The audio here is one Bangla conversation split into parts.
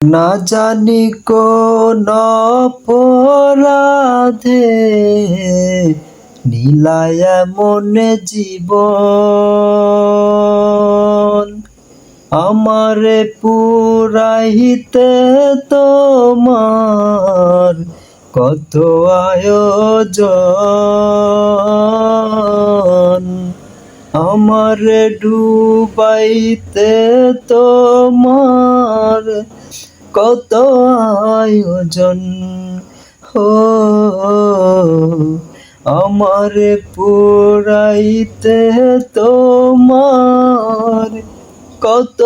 না জানি কোন অপরাধে নিলায় এমন জীবন, আমারে পুরাইতে তোমার কত আয়োজন, আমারে ডুবাইতে তোমার কত আয়োজন। হো আমারে পুরাইতে তোমার কত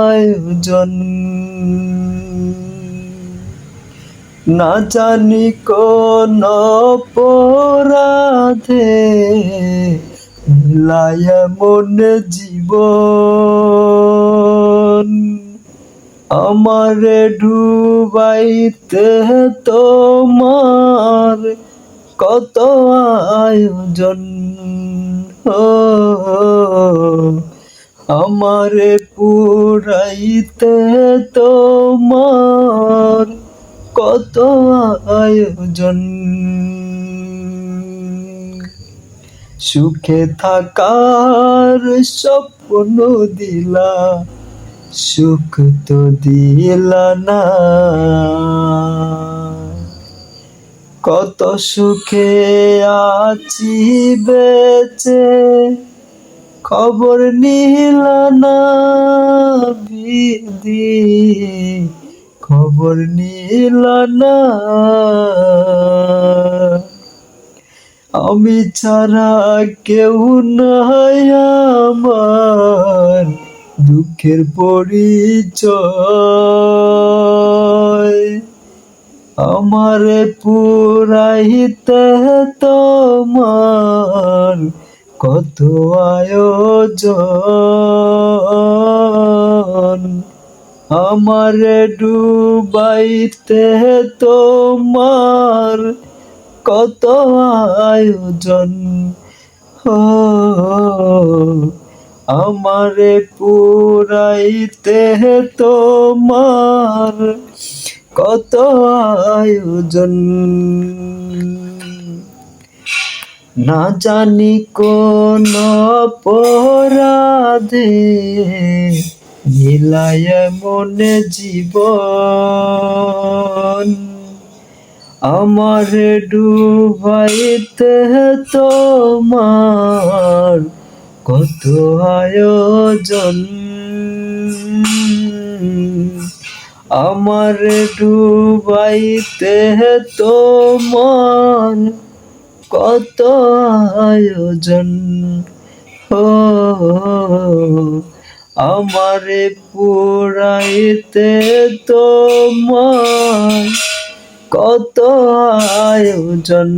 আয়োজন। না জানি কোন অপরাধে মিলায় এমন জীবন, আমারে ডুবাইতে তোমার কত আয়োজন। ও আমারে পুরাইতে তোমার কত আয়োজন। সুখে থাকার স্বপ্ন দিলা, সুখ তো দিলা না। কত সুখে আছি বেঁচে, খবর নিলা না। বিধি খবর নিলা না। আমি ছাড়া কেউ নাই আমার দুঃখের পরিচয়, আমারে পুরাইতে তোমার কত আয়োজন, আমারে ডুবাইতে তোমার কত আয়োজন। ও আমারে পুরাইতে তোমার কত আয়োজন। না জানি কোন অপরাধে মিলায় এমন জীবন, আমার ডুবাইতে তোমার কত আয়োজন, আমার ডুবাইতে তোমার কত আয়োজন। ও আমারে পুরাইতে তোমার কত আয়োজন।